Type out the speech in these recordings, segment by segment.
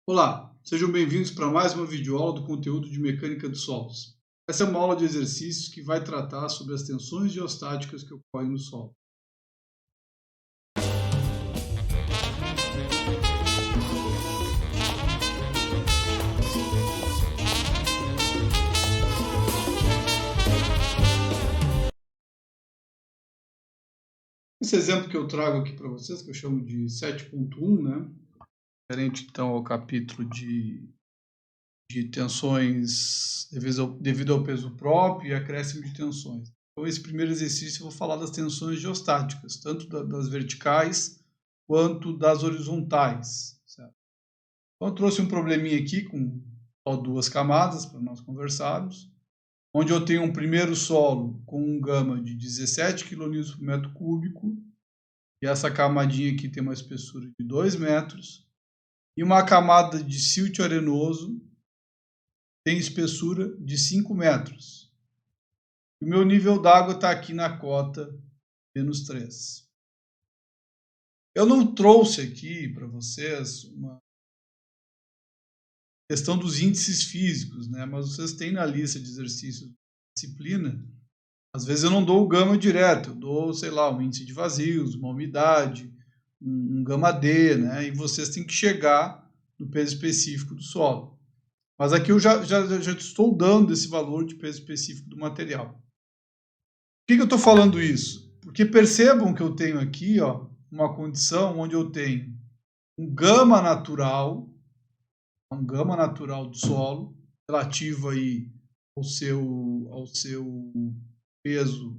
Olá, sejam bem-vindos para mais uma videoaula do conteúdo de Mecânica dos Solos. Essa é uma aula de exercícios que vai tratar sobre as tensões geostáticas que ocorrem no solo. Esse exemplo que eu trago aqui para vocês, que eu chamo de 7.1, né? Referente então ao capítulo de tensões devido ao peso próprio e acréscimo de tensões. Então, esse primeiro exercício eu vou falar das tensões geostáticas, tanto das verticais quanto das horizontais. Certo? Então, eu trouxe um probleminha aqui com só duas camadas para nós conversarmos, onde eu tenho um primeiro solo com um gama de 17 kN por metro cúbico, e essa camadinha aqui tem uma espessura de 2 metros, e uma camada de siltio arenoso tem espessura de 5 metros. O meu nível d'água está aqui na cota menos 3. Eu não trouxe aqui para vocês uma questão dos índices físicos, né? Mas vocês têm na lista de exercícios da disciplina. Às vezes eu não dou o gama direto, eu dou, sei lá, um índice de vazios, uma umidade, um gama D, né? E vocês têm que chegar no peso específico do solo. Mas aqui eu já estou dando esse valor de peso específico do material. Por que eu estou falando isso? Porque percebam que eu tenho aqui, ó, uma condição onde eu tenho um gama natural do solo, relativo aí ao seu peso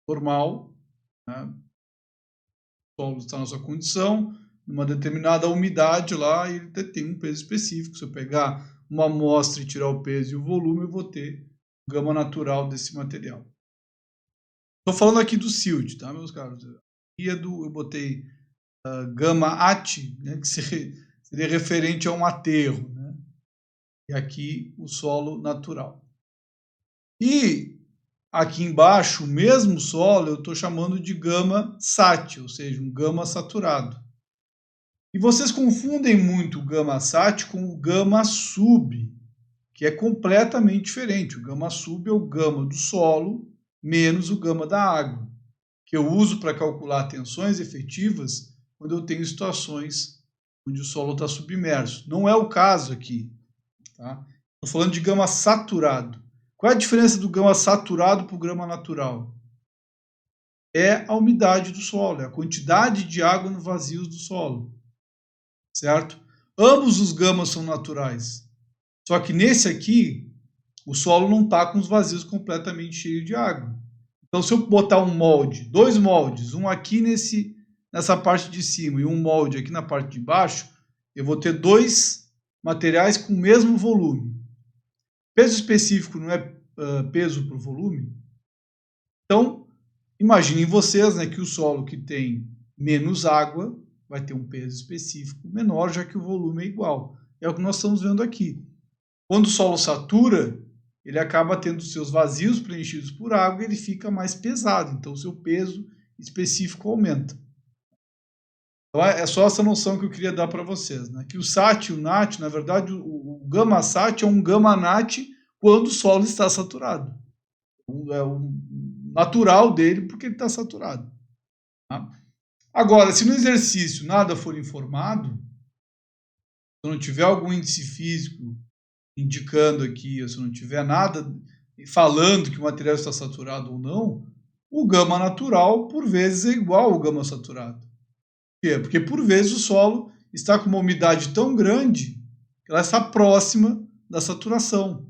normal, né? O solo está na sua condição, numa determinada umidade lá, ele tem um peso específico. Se eu pegar uma amostra e tirar o peso e o volume, eu vou ter o gama natural desse material. Estou falando aqui do silt, tá, meus caros? Eu botei gama AT, né, que seria referente a um aterro, né? E aqui o solo natural. E aqui embaixo, o mesmo solo, eu estou chamando de gama SAT, ou seja, um gama saturado. E vocês confundem muito o gama SAT com o gama sub, que é completamente diferente. O gama sub é o gama do solo menos o gama da água, que eu uso para calcular tensões efetivas quando eu tenho situações onde o solo está submerso. Não é o caso aqui. Tá? Estou falando de gama saturado. Qual é a diferença do gama saturado para o gama natural? É a umidade do solo, é a quantidade de água no vazio do solo. Certo? Ambos os gamas são naturais. Só que nesse aqui, o solo não está com os vazios completamente cheios de água. Então, se eu botar um molde, dois moldes, um aqui nessa parte de cima e um molde aqui na parte de baixo, eu vou ter dois materiais com o mesmo volume. Peso específico não é peso por volume? Então, imaginem vocês, né, que o solo que tem menos água vai ter um peso específico menor, já que o volume é igual. É o que nós estamos vendo aqui. Quando o solo satura, ele acaba tendo seus vazios preenchidos por água e ele fica mais pesado. Então, o seu peso específico aumenta. Então, é só essa noção que eu queria dar para vocês, né? Que o SAT e o NAT, na verdade, o gama SAT é um gama NAT quando o solo está saturado. É o natural dele porque ele está saturado. Tá? Agora, se no exercício nada for informado, se não tiver algum índice físico indicando aqui, ou se não tiver nada falando que o material está saturado ou não, o gama natural, por vezes, é igual ao gama saturado. Por quê? Porque, por vezes, o solo está com uma umidade tão grande que ela está próxima da saturação.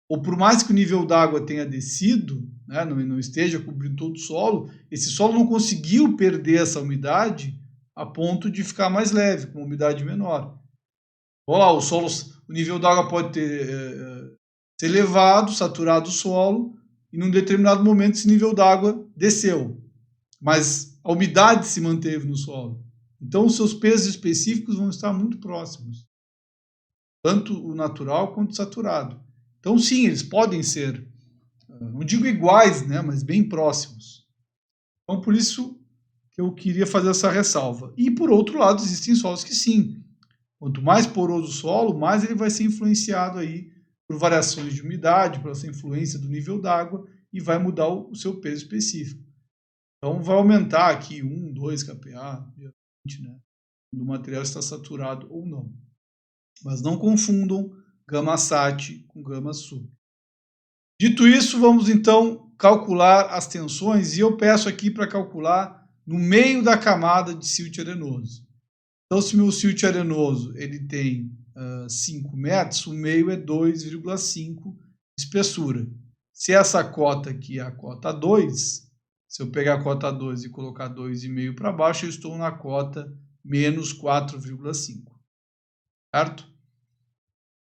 Ou por mais que o nível d'água tenha descido, né, não esteja cobrindo todo o solo, esse solo não conseguiu perder essa umidade a ponto de ficar mais leve, com uma umidade menor. Olha lá, o nível d'água pode ser elevado, saturado o solo, e num determinado momento esse nível d'água desceu, mas a umidade se manteve no solo. Então os seus pesos específicos vão estar muito próximos, tanto o natural quanto o saturado. Então sim, eles podem ser, não digo iguais, né, mas bem próximos. Então por isso que eu queria fazer essa ressalva. E por outro lado, existem solos que sim, Quanto mais poroso o solo, mais ele vai ser influenciado aí por variações de umidade, por essa influência do nível d'água, e vai mudar o seu peso específico. Então, vai aumentar aqui 1, 2 kPa, né, quando o material está saturado ou não. Mas não confundam gama sat com gama sub. Dito isso, vamos então calcular as tensões, e eu peço aqui para calcular no meio da camada de silt arenoso. Então, se meu silt arenoso ele tem 5 metros, o meio é 2,5 de espessura. Se essa cota aqui é a cota 2, se eu pegar a cota 2 e colocar 2,5 para baixo, eu estou na cota menos 4,5. Certo?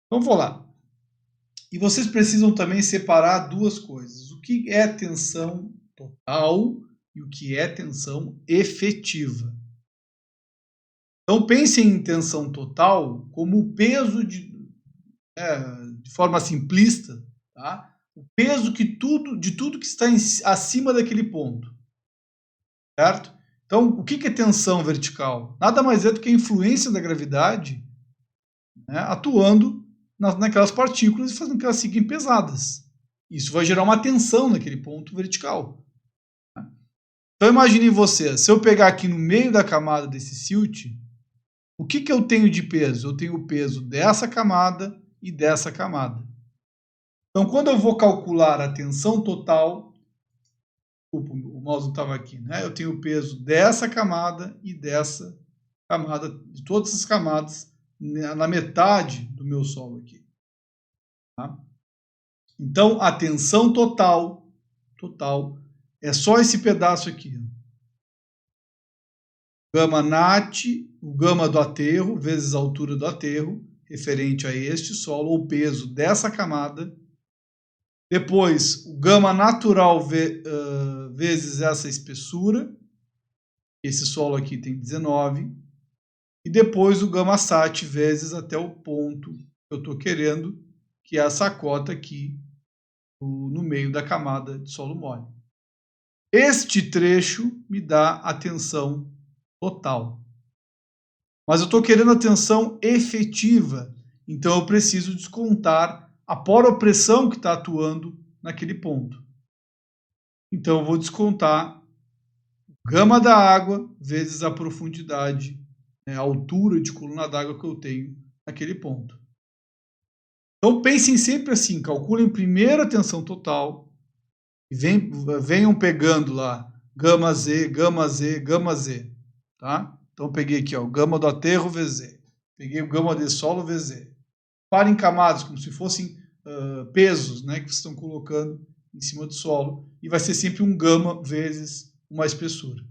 Então, vou lá. E vocês precisam também separar duas coisas. O que é tensão total e o que é tensão efetiva. Então, pensem em tensão total como o peso de forma simplista, tá? O peso de tudo que está acima daquele ponto. Certo? Então, o que é tensão vertical? Nada mais é do que a influência da gravidade, né, atuando naquelas partículas e fazendo com que elas fiquem pesadas. Isso vai gerar uma tensão naquele ponto vertical. Então imagine você, se eu pegar aqui no meio da camada desse silt, o que eu tenho de peso? Eu tenho o peso dessa camada e dessa camada. Então quando eu vou calcular a tensão total, o mouse não estava aqui, né? Eu tenho o peso dessa camada e dessa camada, de todas as camadas, na metade do meu solo aqui. Tá? Então, a tensão total é só esse pedaço aqui. Gama nat, o gama do aterro, vezes a altura do aterro, referente a este solo, ou peso dessa camada. Depois, o gama natural vezes essa espessura. Esse solo aqui tem 19. E depois o gama sat vezes até o ponto que eu estou querendo, que é essa cota aqui no meio da camada de solo mole. Este trecho me dá a tensão total. Mas eu estou querendo a tensão efetiva, então eu preciso descontar a poropressão que está atuando naquele ponto. Então eu vou descontar o gama da água vezes a profundidade, a altura de coluna d'água que eu tenho naquele ponto. Então pensem sempre assim, calculem primeiro a tensão total e venham pegando lá gama Z, gama Z, gama Z. Tá? Então eu peguei aqui ó, o gama do aterro VZ, peguei o gama de solo VZ. Parem camadas como se fossem pesos, né, que vocês estão colocando em cima do solo, e vai ser sempre um gama vezes uma espessura.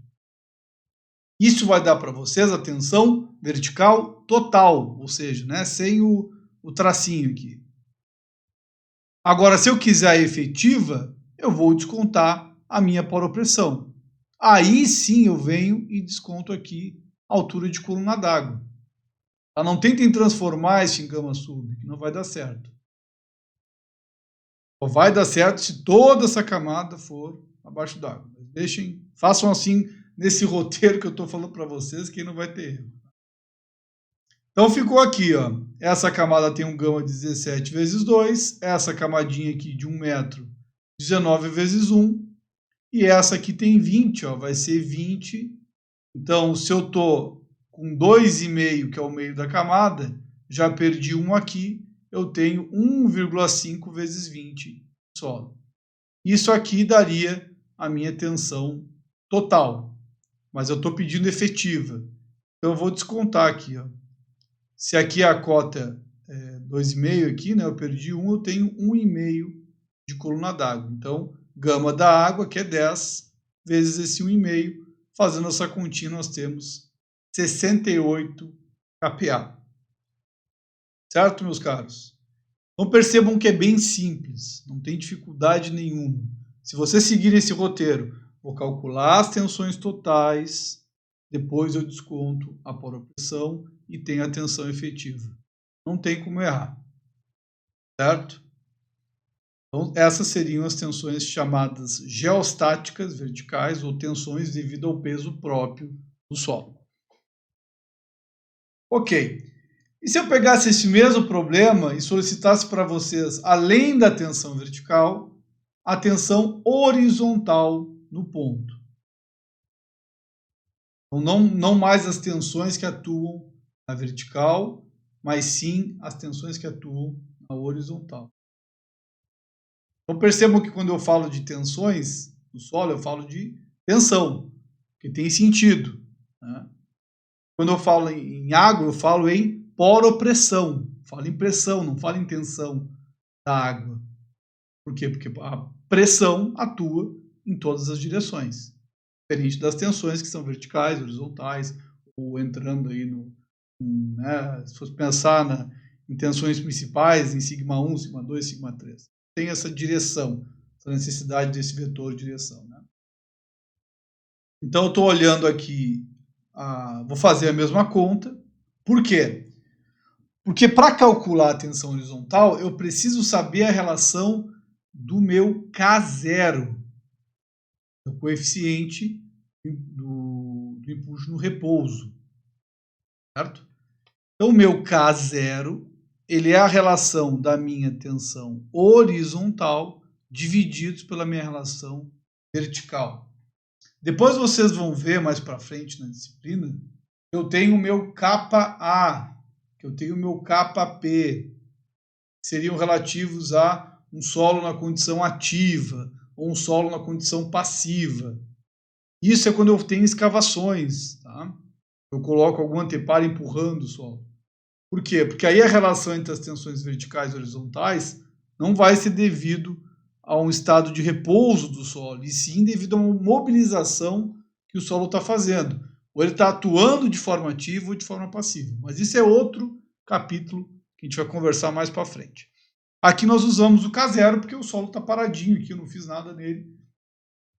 Isso vai dar para vocês a tensão vertical total, ou seja, né, sem o tracinho aqui. Agora, se eu quiser a efetiva, eu vou descontar a minha poropressão. Aí sim eu venho e desconto aqui a altura de coluna d'água. Não tentem transformar isso em gama sub, que não vai dar certo. Só vai dar certo se toda essa camada for abaixo d'água. Façam assim nesse roteiro que eu estou falando para vocês, que não vai ter erro. Então ficou aqui, ó. Essa camada tem um gama de 17 vezes 2, essa camadinha aqui de 1 metro, 19 vezes 1, e essa aqui tem 20, ó, vai ser 20. Então, se eu estou com 2,5, que é o meio da camada, já perdi 1 aqui, eu tenho 1,5 vezes 20 solo. Isso aqui daria a minha tensão total, mas eu estou pedindo efetiva. Então, eu vou descontar aqui, ó. Se aqui a cota é 2,5 aqui, né, eu perdi 1, eu tenho 1,5 de coluna d'água. Então, gama da água, que é 10, vezes esse 1,5, fazendo essa continha, nós temos 68 kPa. Certo, meus caros? Então, percebam que é bem simples, não tem dificuldade nenhuma. Se você seguir esse roteiro, vou calcular as tensões totais, depois eu desconto a poropressão e tenho a tensão efetiva. Não tem como errar. Certo? Então, essas seriam as tensões chamadas geostáticas verticais ou tensões devido ao peso próprio do solo. Ok. E se eu pegasse esse mesmo problema e solicitasse para vocês, além da tensão vertical, a tensão horizontal no ponto? Então, não mais as tensões que atuam na vertical, mas sim as tensões que atuam na horizontal. Então percebam que quando eu falo de tensões no solo, eu falo de tensão, que tem sentido, né? Quando eu falo em água, eu falo em poropressão, falo em pressão, não falo em tensão da água. Por quê? Porque a pressão atua em todas as direções, diferente das tensões que são verticais, horizontais, ou entrando aí né, se fosse pensar em tensões principais, em σ1, σ2, σ3. Tem essa direção, essa necessidade desse vetor de direção, né? Então eu estou olhando aqui, vou fazer a mesma conta. Por quê? Porque para calcular a tensão horizontal, eu preciso saber a relação do meu K0, do coeficiente do impulso no repouso, certo? Então o meu K0, ele é a relação da minha tensão horizontal divididos pela minha relação vertical. Depois vocês vão ver mais para frente na disciplina, eu tenho o meu KA, que eu tenho o meu KP, que seriam relativos a um solo na condição ativa ou um solo na condição passiva. Isso é quando eu tenho escavações, tá? Eu coloco algum anteparo empurrando o solo. Por quê? Porque aí a relação entre as tensões verticais e horizontais não vai ser devido a um estado de repouso do solo, e sim devido a uma mobilização que o solo está fazendo. Ou ele está atuando de forma ativa ou de forma passiva. Mas isso é outro capítulo que a gente vai conversar mais para frente. Aqui nós usamos o K0 porque o solo está paradinho aqui, eu não fiz nada nele.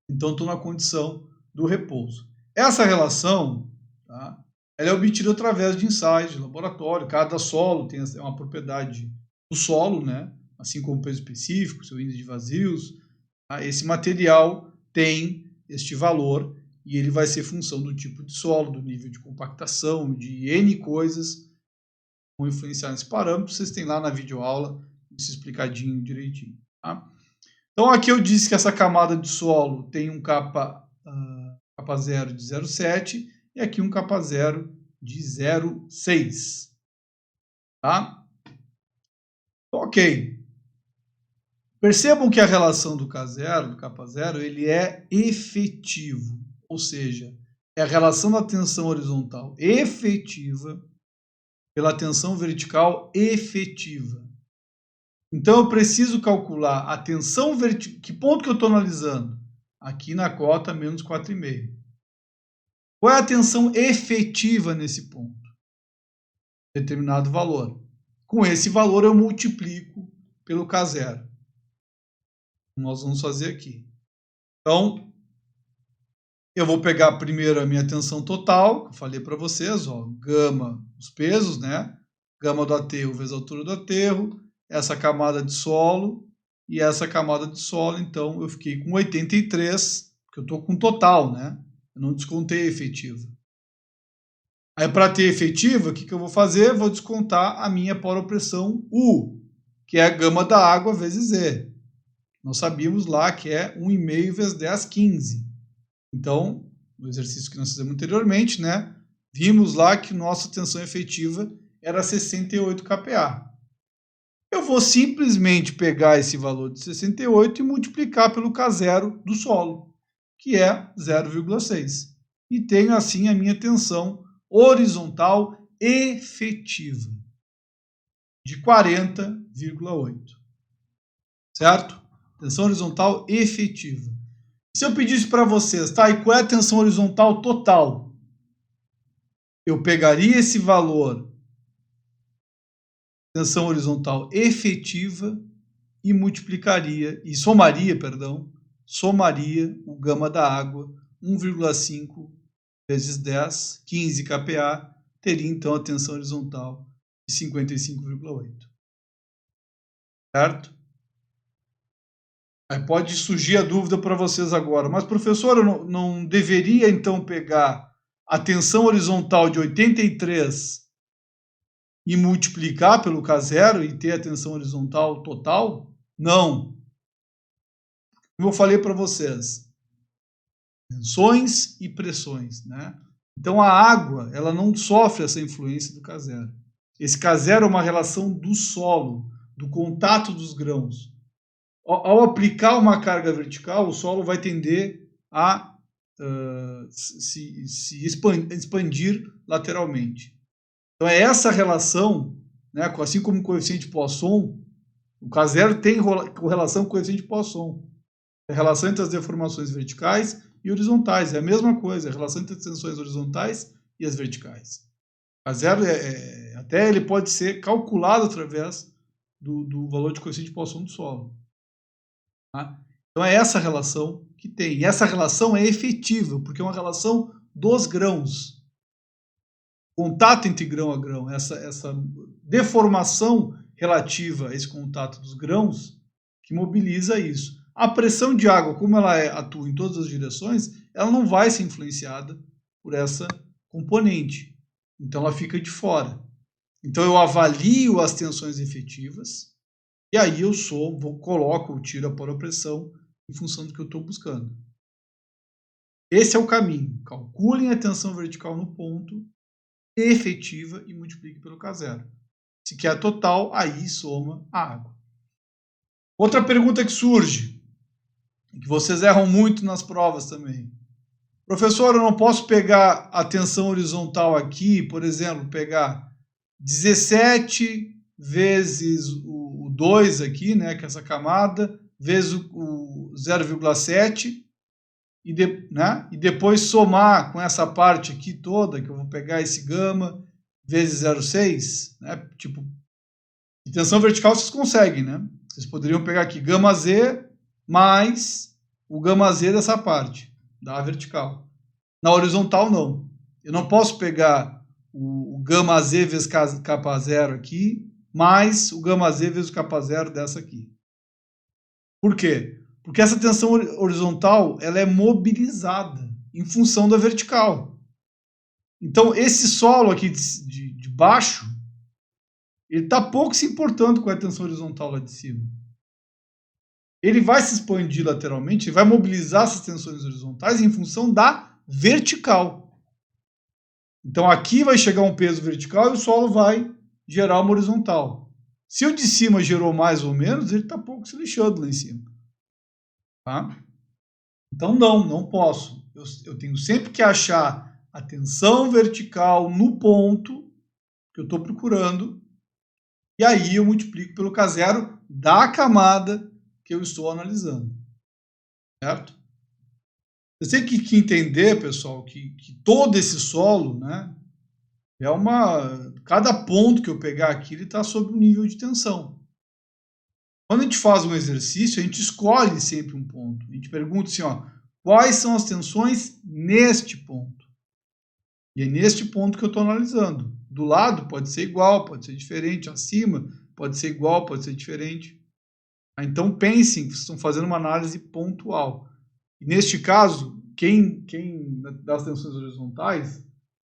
Então estou na condição do repouso. Essa relação, tá, ela é obtida através de ensaios de laboratório. Cada solo tem uma propriedade do solo, né? Assim como o peso específico, seu índice de vazios. Tá? Esse material tem este valor e ele vai ser função do tipo de solo, do nível de compactação, de N coisas que vão influenciar nesse parâmetro. Vocês têm lá na videoaula isso explicadinho direitinho. Tá? Então aqui eu disse que essa camada de solo tem um K0 de 0,7 e aqui um K0 de 0,6. Tá? Ok. Percebam que a relação do K0, do K0, ele é efetivo, ou seja, é a relação da tensão horizontal efetiva pela tensão vertical efetiva. Então eu preciso calcular a tensão vertical. Que ponto que eu estou analisando? Aqui na cota menos 4,5. Qual é a tensão efetiva nesse ponto? Determinado valor. Com esse valor eu multiplico pelo K0. Nós vamos fazer aqui. Então, eu vou pegar primeiro a minha tensão total, que eu falei para vocês, ó, gama, os pesos, né? Gama do aterro vezes a altura do aterro, essa camada de solo e essa camada de solo, então eu fiquei com 83, porque eu estou com total, né? Eu não descontei a efetiva. Aí, para ter efetiva, o que eu vou fazer? Vou descontar a minha poropressão U, que é a gama da água vezes Z. Nós sabíamos lá que é 1,5 vezes 10, 15. Então, no exercício que nós fizemos anteriormente, né, vimos lá que nossa tensão efetiva era 68 kPa. Eu vou simplesmente pegar esse valor de 68 e multiplicar pelo K0 do solo, que é 0,6. E tenho assim a minha tensão horizontal efetiva de 40,8. Certo? Tensão horizontal efetiva. Se eu pedisse para vocês, tá, e qual é a tensão horizontal total? Eu pegaria esse valor, tensão horizontal efetiva, e multiplicaria, e somaria o gama da água, 1,5 vezes 10, 15 kPa, teria então a tensão horizontal de 55,8. Certo? Aí pode surgir a dúvida para vocês agora, mas professor, eu não deveria então pegar a tensão horizontal de 83 e multiplicar pelo K0 e ter a tensão horizontal total? Não. Como eu falei para vocês, tensões e pressões, né? Então a água, ela não sofre essa influência do K0. Esse K0 é uma relação do solo, do contato dos grãos. Ao aplicar uma carga vertical, o solo vai tender a se expandir lateralmente. Então é essa relação, né, assim como o coeficiente Poisson, o K0 tem correlação com o coeficiente Poisson. É a relação entre as deformações verticais e horizontais. É a mesma coisa, é a relação entre as tensões horizontais e as verticais. K0 até ele pode ser calculado através do valor de coeficiente de Poisson do solo. Tá? Então é essa relação que tem. E essa relação é efetiva, porque é uma relação dos grãos. Contato entre grão a grão, essa deformação relativa a esse contato dos grãos que mobiliza isso. A pressão de água, como ela atua em todas as direções, ela não vai ser influenciada por essa componente. Então ela fica de fora. Então eu avalio as tensões efetivas e aí eu coloco, tiro a poropressão em função do que eu estou buscando. Esse é o caminho. Calculem a tensão vertical no ponto efetiva e multiplique pelo K0. Se quer a total, aí soma a água. Outra pergunta que surge, que vocês erram muito nas provas também. Professor, eu não posso pegar a tensão horizontal aqui, por exemplo, pegar 17 vezes o 2 aqui, né, que é essa camada, vezes o 0,7 e depois somar com essa parte aqui toda, que eu vou pegar esse gama vezes 0,6, né, tipo, de tensão vertical vocês conseguem, né? Vocês poderiam pegar aqui gama Z mais o gama Z dessa parte, da vertical. Na horizontal, não. Eu não posso pegar o gama Z vezes capa zero aqui, mais o gama Z vezes o capa zero dessa aqui. Por quê? Porque essa tensão horizontal ela é mobilizada em função da vertical. Então, esse solo aqui de baixo, ele está pouco se importando com a tensão horizontal lá de cima. Ele vai se expandir lateralmente, ele vai mobilizar essas tensões horizontais em função da vertical. Então aqui vai chegar um peso vertical e o solo vai gerar uma horizontal. Se o de cima gerou mais ou menos, ele está pouco se lixando lá em cima. Tá? Então não posso. Eu tenho sempre que achar a tensão vertical no ponto que eu estou procurando e aí eu multiplico pelo K0 da camada que eu estou analisando. Certo? Você tem que entender, pessoal, que todo esse solo, né, cada ponto que eu pegar aqui, ele está sob um nível de tensão. Quando a gente faz um exercício, a gente escolhe sempre um ponto. A gente pergunta assim, ó, quais são as tensões neste ponto? E é neste ponto que eu estou analisando. Do lado pode ser igual, pode ser diferente. Acima pode ser igual, pode ser diferente. Então pensem que vocês estão fazendo uma análise pontual. E neste caso, quem das tensões horizontais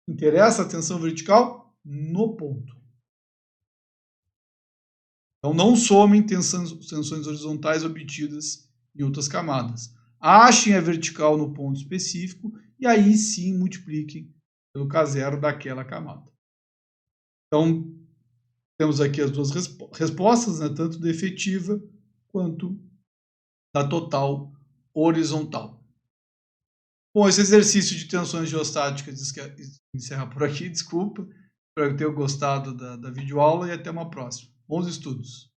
interessa a tensão vertical no ponto. Então não somem tensões horizontais obtidas em outras camadas. Achem a vertical no ponto específico e aí sim multipliquem pelo K0 daquela camada. Então temos aqui as duas respostas, né, tanto da efetiva quanto da total horizontal. Bom, esse exercício de tensões geostáticas encerra por aqui, desculpa. Espero que tenham gostado da videoaula e até uma próxima. Bons estudos!